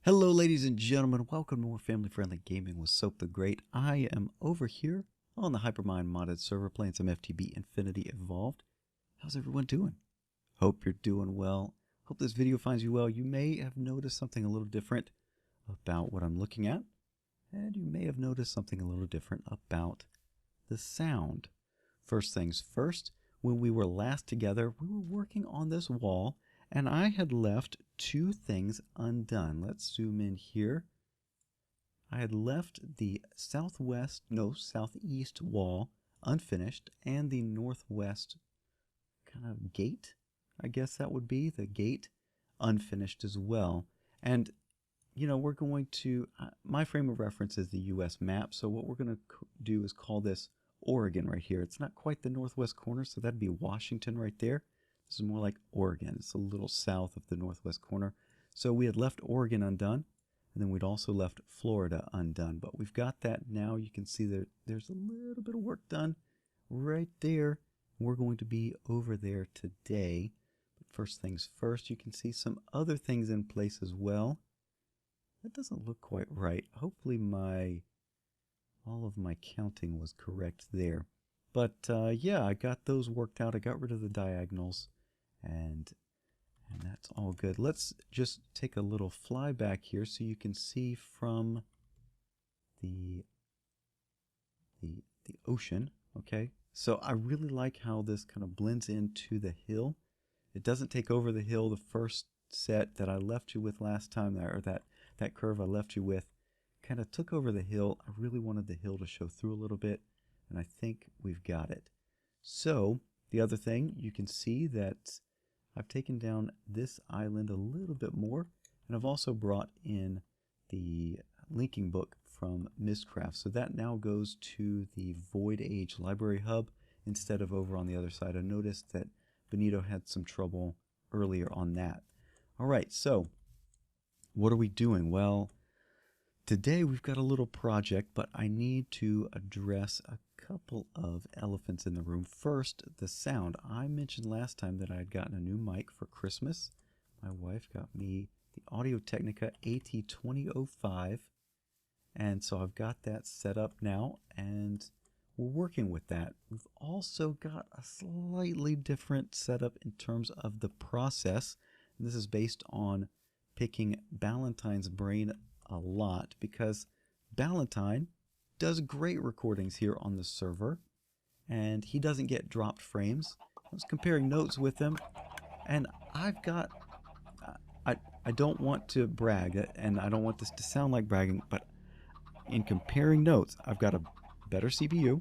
Hello ladies and gentlemen, welcome to more family-friendly gaming with Soap the Great. I am over here on the Hypermine modded server playing some FTB Infinity Evolved. How's everyone doing? Hope you're doing well. Hope this video finds you well. You may have noticed something a little different about what I'm looking at, and you may have noticed something a little different about the sound. First things first, when we were last together, we were working on this wall, and I had left two things undone. Let's zoom in here. I had left the southeast wall unfinished, and the northwest kind of gate, I guess that would be, the gate unfinished as well. And, you know, we're going to, my frame of reference is the US map, so what we're going to do is call this Oregon right here. It's not quite the northwest corner, so that'd be Washington right there. This is more like Oregon. It's a little south of the northwest corner. So we had left Oregon undone, and then we'd also left Florida undone. But we've got that now. You can see that there's a little bit of work done right there. We're going to be over there today. But first things first, you can see some other things in place as well. That doesn't look quite right. Hopefully all of my counting was correct there. But yeah, I got those worked out. I got rid of the diagonals. And that's all good. Let's just take a little fly back here so you can see from the ocean. Okay, so I really like how this kind of blends into the hill. It doesn't take over the hill. The first set that I left you with last time, or that curve I left you with, kind of took over the hill. I really wanted the hill to show through a little bit, and I think we've got it. So the other thing, you can see that I've taken down this island a little bit more, and I've also brought in the linking book from Mizcraft. So that now goes to the Void Age Library Hub instead of over on the other side. I noticed that Benito had some trouble earlier on that. All right, so what are we doing? Well, today we've got a little project, but I need to address a couple of elephants in the room. First, the sound. I mentioned last time that I had gotten a new mic for Christmas. My wife got me the Audio-Technica AT2005, and so I've got that set up now, and we're working with that. We've also got a slightly different setup in terms of the process. And this is based on picking Ballantyne's brain a lot, because Ballantine does great recordings here on the server, and he doesn't get dropped frames. I was comparing notes with him, and I've got, I don't want to brag, and I don't want this to sound like bragging, but in comparing notes, I've got a better CPU,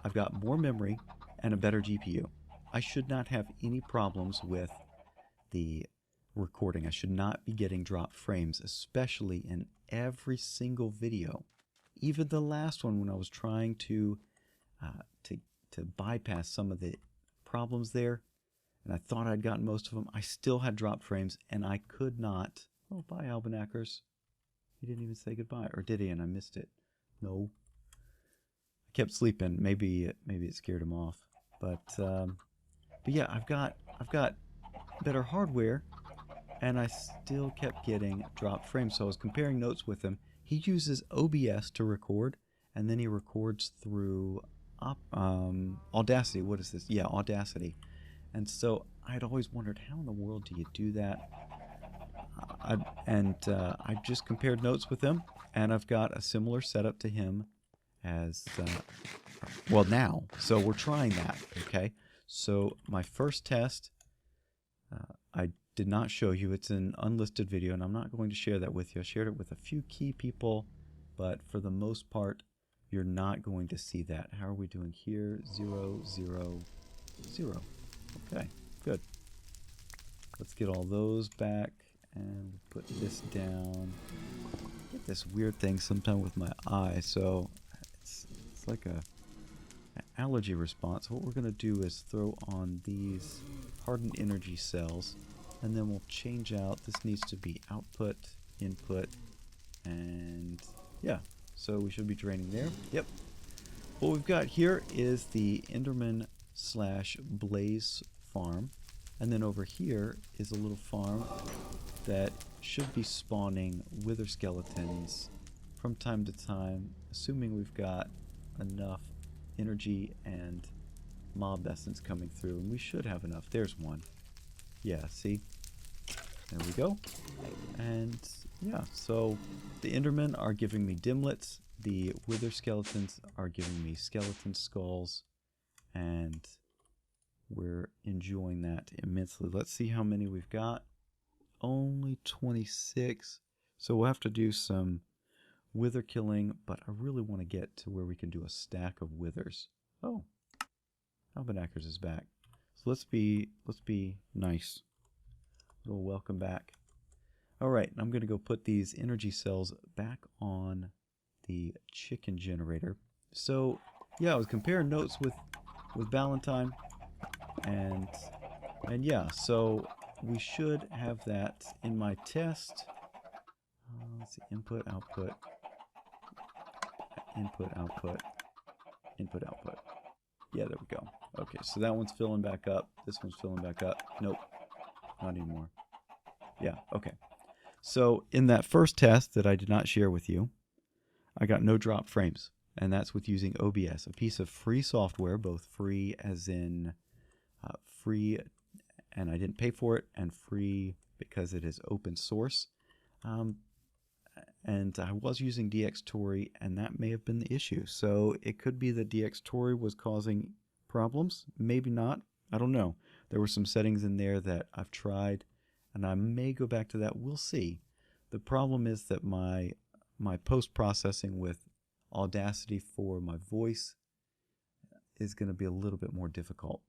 I've got more memory, and a better GPU. I should not have any problems with the recording. I should not be getting dropped frames, especially in every single video. Even the last one, when I was trying to bypass some of the problems there, and I thought I'd gotten most of them, I still had dropped frames, and I could not. Oh, bye, Albanakers. He didn't even say goodbye, or did he? And I missed it. No. I kept sleeping. Maybe it scared him off. But yeah, I've got better hardware, and I still kept getting dropped frames. So I was comparing notes with him. He uses OBS to record, and then he records through Audacity. What is this? Yeah, Audacity. And so I'd always wondered, how in the world do you do that? I just compared notes with him, and I've got a similar setup to him as, well, now. So we're trying that, okay? So my first test, I did not show you. It's an unlisted video, and I'm not going to share that with you. I shared it with a few key people, but for the most part, you're not going to see that. How are we doing here? 0, 0, 0. Okay, good. Let's get all those back and put this down. I get this weird thing sometime with my eye, so it's like an allergy response. What we're going to do is throw on these hardened energy cells, and then we'll change out. This needs to be output, input, and yeah, so we should be draining there. Yep. What we've got here is the Enderman / Blaze farm, and then over here is a little farm that should be spawning wither skeletons from time to time, assuming we've got enough energy and mob essence coming through, and we should have enough. There's one. Yeah, see? There we go. And yeah, so the Endermen are giving me dimlets, the wither skeletons are giving me skeleton skulls, and we're enjoying that immensely. Let's see how many we've got. Only 26. So we'll have to do some wither killing, but I really want to get to where we can do a stack of withers. Oh, Albanakers is back. So let's be nice. A little welcome back. All right, I'm going to go put these energy cells back on the chicken generator. So yeah, I was comparing notes with Valentine, and yeah, so we should have that in my test. Let's see, input, output, input, output, input, output. Yeah, there we go. Okay, so that one's filling back up. This one's filling back up. Nope, not anymore. Yeah, okay. So in that first test that I did not share with you, I got no drop frames, and that's with using OBS, a piece of free software, both free as in free, and I didn't pay for it, and free because it is open source. And I was using DxTory, and that may have been the issue. So it could be that DxTory was causing problems. Maybe not. I don't know. There were some settings in there that I've tried, and I may go back to that. We'll see. The problem is that my post-processing with Audacity for my voice is going to be a little bit more difficult.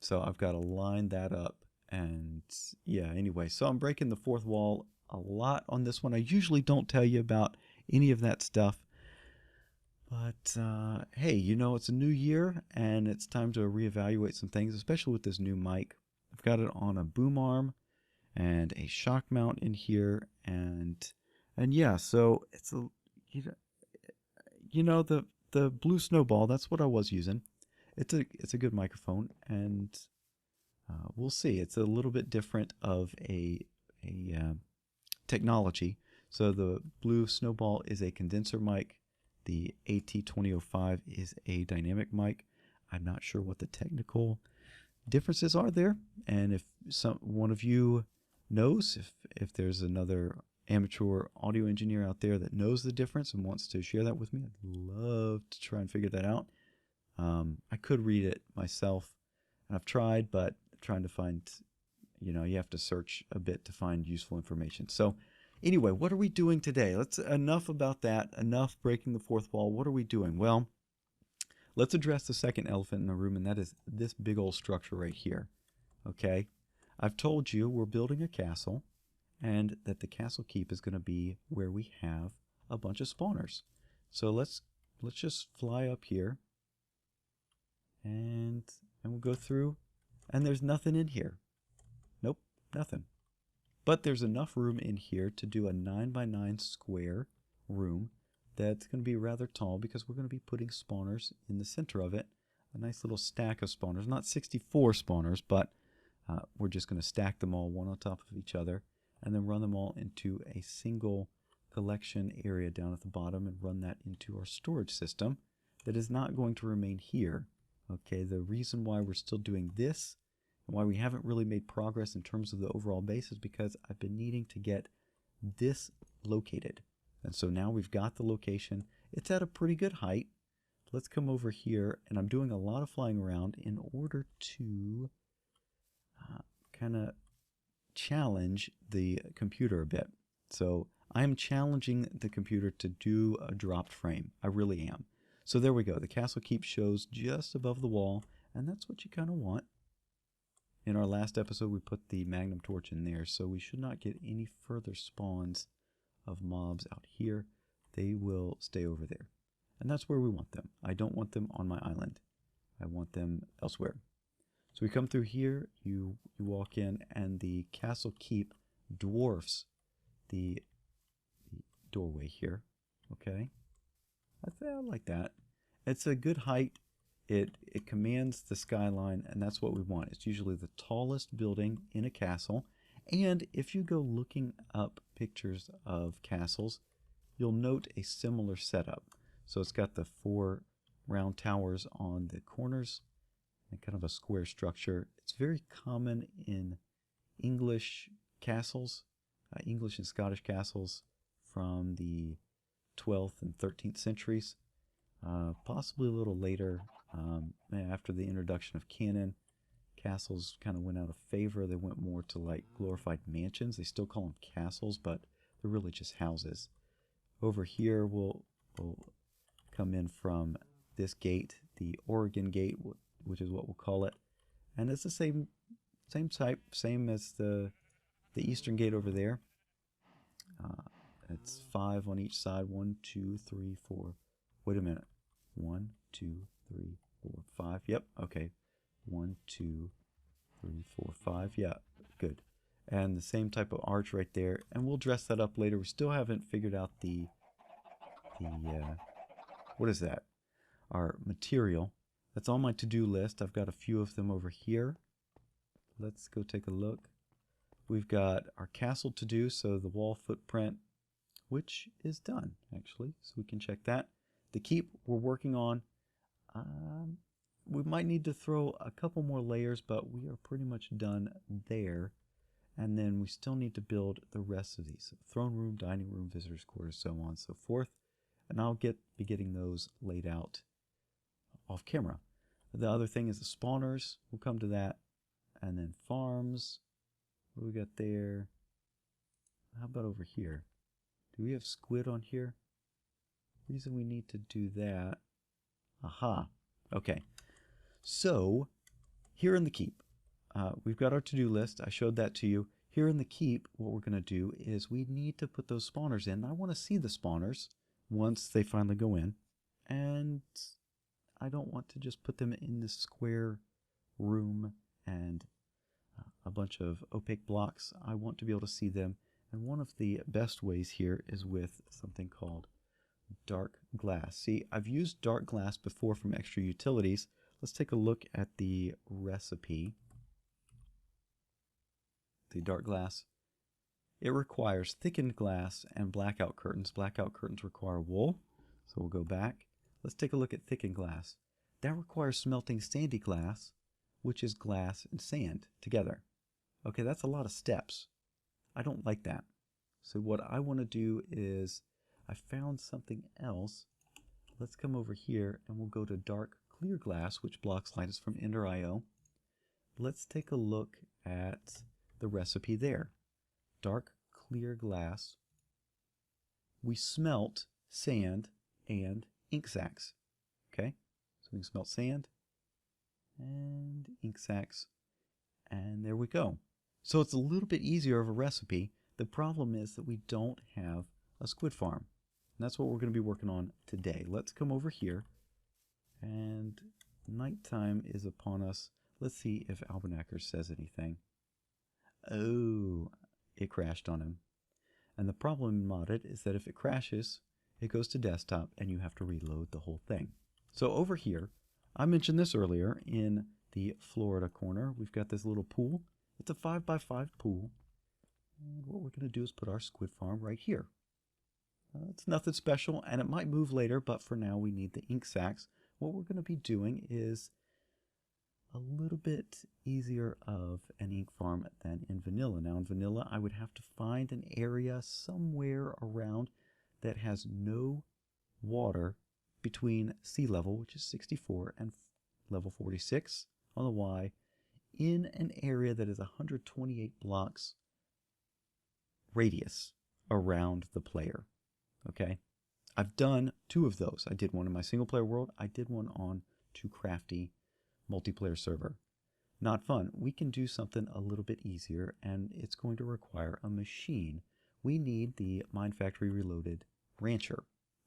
So I've got to line that up. And yeah, anyway, so I'm breaking the fourth wall a lot on this one. I usually don't tell you about any of that stuff, but hey, you know, it's a new year and it's time to reevaluate some things, especially with this new mic. I've got it on a boom arm and a shock mount in here, and yeah, so it's a, you know, the Blue Snowball, that's what I was using. It's a good microphone, and we'll see. It's a little bit different of a technology. So the Blue Snowball is a condenser mic. The AT2005 is a dynamic mic. I'm not sure what the technical differences are there, and if one of you knows, if there's another amateur audio engineer out there that knows the difference and wants to share that with me, I'd love to try and figure that out. I could read it myself. I've tried, but trying to find, you know, you have to search a bit to find useful information. So anyway, what are we doing today? Enough about that. Enough breaking the fourth wall. What are we doing? Well, let's address the second elephant in the room, and that is this big old structure right here. Okay? I've told you we're building a castle, and that the castle keep is going to be where we have a bunch of spawners. So let's just fly up here, and we'll go through, and there's nothing in here. Nope, nothing. But there's enough room in here to do a 9x9 square room that's going to be rather tall, because we're going to be putting spawners in the center of it. A nice little stack of spawners, not 64 spawners, but we're just going to stack them all one on top of each other, and then run them all into a single collection area down at the bottom, and run that into our storage system that is not going to remain here. Okay, the reason why we're still doing this and why we haven't really made progress in terms of the overall base is because I've been needing to get this located. And so now we've got the location. It's at a pretty good height. Let's come over here, and I'm doing a lot of flying around in order to kind of challenge the computer a bit. So I am challenging the computer to do a dropped frame. I really am. So there we go. The castle keep shows just above the wall, and that's what you kind of want. In our last episode, we put the magnum torch in there, so we should not get any further spawns of mobs out here. They will stay over there. And that's where we want them. I don't want them on my island. I want them elsewhere. So we come through here, you walk in, and the castle keep dwarfs the doorway here. Okay? I like that. It's a good height. It commands the skyline, and that's what we want. It's usually the tallest building in a castle, And if you go looking up pictures of castles, you'll note a similar setup. So it's got the 4 round towers on the corners and kind of a square structure. It's very common in English castles, English and Scottish castles from the 12th and 13th centuries, possibly a little later. After the introduction of cannon, castles kind of went out of favor. They went more to like glorified mansions. They still call them castles, but they're really just houses. Over here, we'll come in from this gate, the Oregon Gate, which is what we'll call it, and it's the same type, same as the Eastern Gate over there. It's 5 on each side. 1, 2, 3, 4. Wait a minute. 1, 2, 3, 4, 5. Yep. Okay. 1, 2, 3, 4, 5. Yeah. Good. And the same type of arch right there. And we'll dress that up later. We still haven't figured out the what is that? Our material. That's on my to-do list. I've got a few of them over here. Let's go take a look. We've got our castle to do, so the wall footprint, which is done, actually, so we can check that. The keep we're working on. We might need to throw a couple more layers, but we are pretty much done there. And then we still need to build the rest of these. Throne room, dining room, visitors' quarters, so on and so forth. And I'll be getting those laid out off camera. The other thing is the spawners. We'll come to that. And then farms. What do we got there? How about over here? Do we have squid on here? Reason we need to do that. Aha. Okay. So, here in the keep, we've got our to-do list. I showed that to you. Here in the keep, what we're going to do is we need to put those spawners in. I want to see the spawners once they finally go in. And I don't want to just put them in this square room and a bunch of opaque blocks. I want to be able to see them. And one of the best ways here is with something called dark glass. See, I've used dark glass before from extra utilities. Let's take a look at the recipe. The dark glass. It requires thickened glass and blackout curtains. Blackout curtains require wool, so we'll go back. Let's take a look at thickened glass. That requires smelting sandy glass, which is glass and sand together. Okay, that's a lot of steps. I don't like that. So what I want to do is, I found something else. Let's come over here and we'll go to dark clear glass, which blocks light from Ender IO. Let's take a look at the recipe there. Dark clear glass. We smelt sand and ink sacs. Okay, so we can smelt sand and ink sacs, and there we go. So it's a little bit easier of a recipe. The problem is that we don't have a squid farm. And that's what we're going to be working on today. Let's come over here, and nighttime is upon us. Let's see if Albernacker says anything. Oh, it crashed on him. And the problem in Modded is that if it crashes, it goes to desktop and you have to reload the whole thing. So over here, I mentioned this earlier in the Florida corner, we've got this little pool. It's a 5x5 pool. And what we're going to do is put our squid farm right here. It's nothing special, and it might move later, but for now we need the ink sacs. What we're going to be doing is a little bit easier of an ink farm than in vanilla. Now in vanilla, I would have to find an area somewhere around that has no water between sea level, which is 64, and level 46 on the Y, in an area that is 128 blocks radius around the player. Okay, I've done 2 of those. I did one in my single player world. I did one on Too Crafty multiplayer server. Not fun. We can do something a little bit easier, and it's going to require a machine. We need the MineFactory Reloaded Rancher.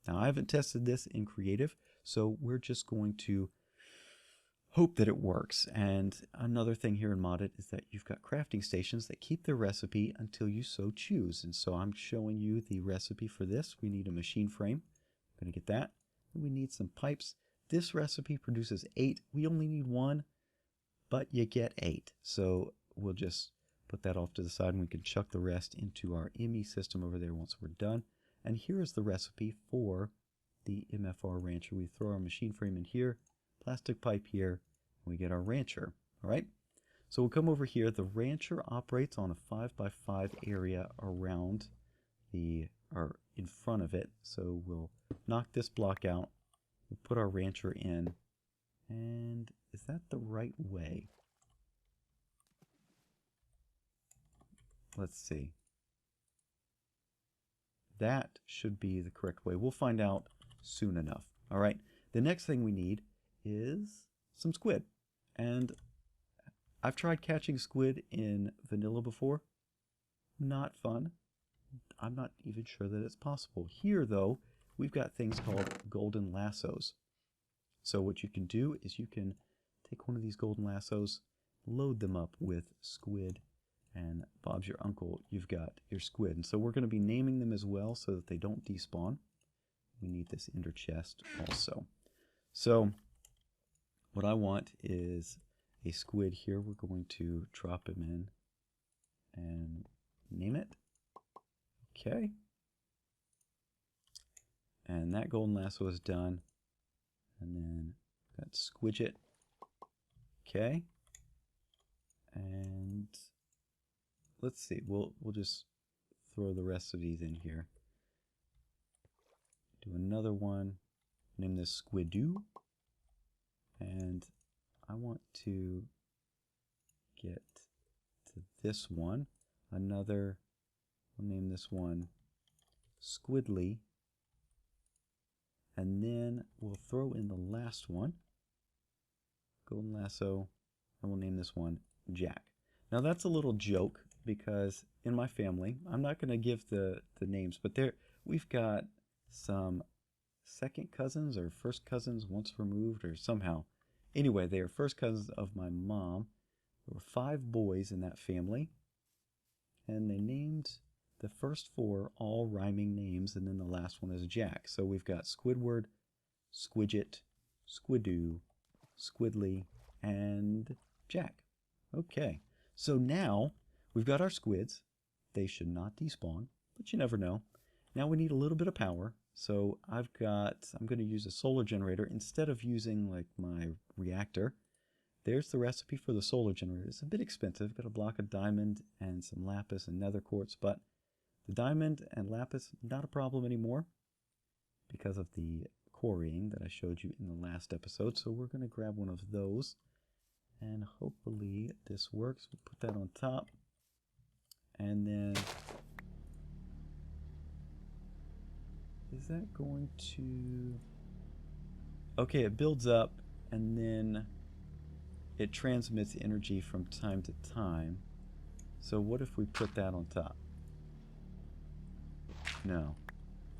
Now, I haven't tested this in creative, so we're just going to hope that it works. And another thing here in Modded is that you've got crafting stations that keep their recipe until you so choose. And so I'm showing you the recipe for this. We need a machine frame. I'm going to get that. We need some pipes. This recipe produces 8. We only need 1, but you get 8. So we'll just Put that off to the side, and we can chuck the rest into our ME system over there once we're done. And here is the recipe for the Mfr Rancher. We throw our machine frame in here, plastic pipe here, and we get our Rancher. All right? So we'll come over here. The Rancher operates on a 5x5 area around or in front of it. So we'll knock this block out. We'll put our Rancher in. And is that the right way? Let's see. That should be the correct way. We'll find out soon enough. All right. The next thing we need is some squid. And I've tried catching squid in vanilla before. Not fun. I'm not even sure that it's possible. Here, though, we've got things called golden lassos. So what you can do is you can take one of these golden lassos, load them up with squid, and Bob's your uncle, you've got your squid. And so we're going to be naming them as well so that they don't despawn. We need this ender chest also. So what I want is a squid here. We're going to drop him in and name it. Okay. And that golden lasso is done. And then got squidget. Okay. And let's see. We'll just throw the rest of these in here. Do another one. Name this Squidoo. And I want to get to this one. We'll name this one Squidly. And then we'll throw in the last one, golden lasso, and we'll name this one Jack. Now that's a little joke because in my family, I'm not going to give the names, but we've got some second cousins or first cousins once removed or somehow. Anyway, they are first cousins of my mom. There were 5 boys in that family, and they named the first 4 all rhyming names, and then the last one is Jack. So we've got Squidward, Squidget, Squidoo, Squidly, and Jack. Okay, so now we've got our squids. They should not despawn, but you never know. Now we need a little bit of power. So I'm going to use a solar generator instead of using like my reactor. There's the recipe for the solar generator. It's a bit expensive. Got a block of diamond and some lapis and nether quartz, but the diamond and lapis, not a problem anymore because of the quarrying that I showed you in the last episode. So we're going to grab one of those, and hopefully this works. We'll put that on top, and then is that going to... Okay, it builds up, and then it transmits energy from time to time. So what if we put that on top? No.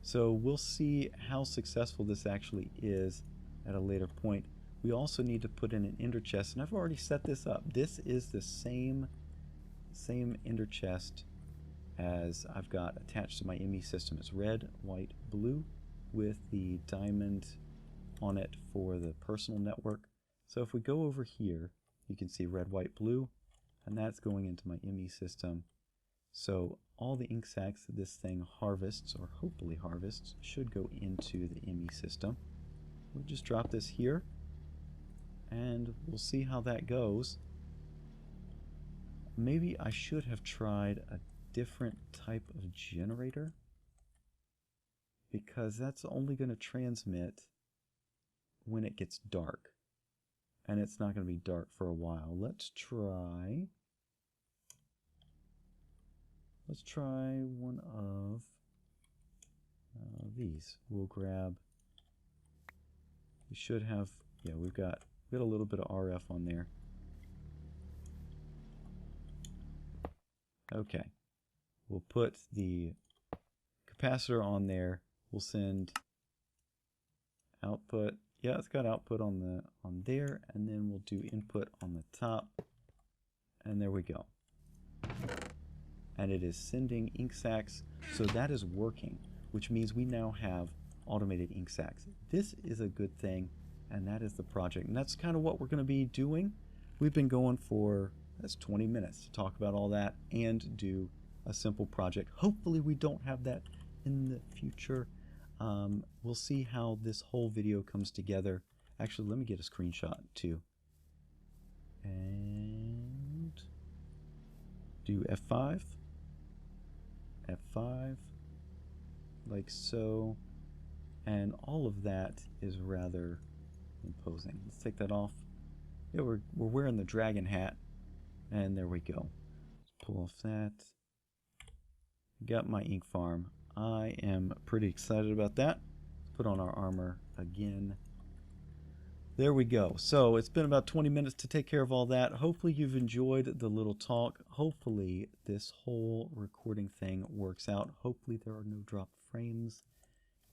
So we'll see how successful this actually is at a later point. We also need to put in an ender chest, and I've already set this up. This is the same ender chest as I've got attached to my ME system. It's red, white, blue with the diamond on it for the personal network. So if we go over here, you can see red, white, blue, and that's going into my ME system. So all the ink sacs that this thing harvests, or hopefully harvests, should go into the ME system. We'll just drop this here, and we'll see how that goes. Maybe I should have tried a different type of generator, because that's only going to transmit when it gets dark, and it's not going to be dark for a while. Let's try one of these. We'll grab, we should have, yeah, we've got a little bit of RF on there. Okay, we'll put the capacitor on there. We'll send output. Yeah, it's got output on there, and then we'll do input on the top, and there we go. And it is sending ink sacs, so that is working, which means we now have automated ink sacs. This is a good thing, and that is the project, and that's kind of what we're going to be doing. We've been going for That's 20 minutes to talk about all that and do a simple project. Hopefully we don't have that in the future. We'll see how this whole video comes together. Actually, let me get a screenshot too. And do F5. F5. Like so. And all of that is rather imposing. Let's take that off. Yeah, we're wearing the dragon hat. And there we go. Let's pull off that. Got my ink farm. I am pretty excited about that. Let's put on our armor again. There we go. So it's been about 20 minutes to take care of all that. Hopefully you've enjoyed the little talk. Hopefully this whole recording thing works out. Hopefully there are no dropped frames.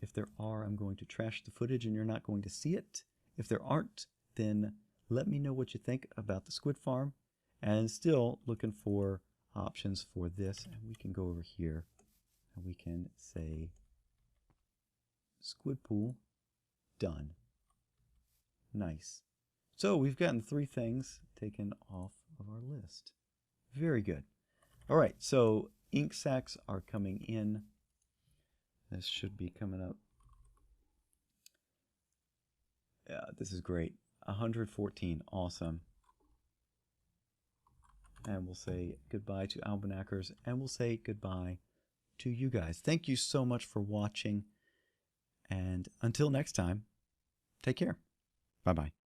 If there are, I'm going to trash the footage and you're not going to see it. If there aren't, then let me know what you think about the squid farm. And still looking for options for this. And we can go over here and we can say squid pool done. Nice. So we've gotten 3 things taken off of our list. Very good. All right, so ink sacs are coming in. This should be coming up. Yeah, this is great. 114, awesome. And we'll say goodbye to almanackers, and we'll say goodbye to you guys. Thank you so much for watching, and until next time, take care. Bye-bye.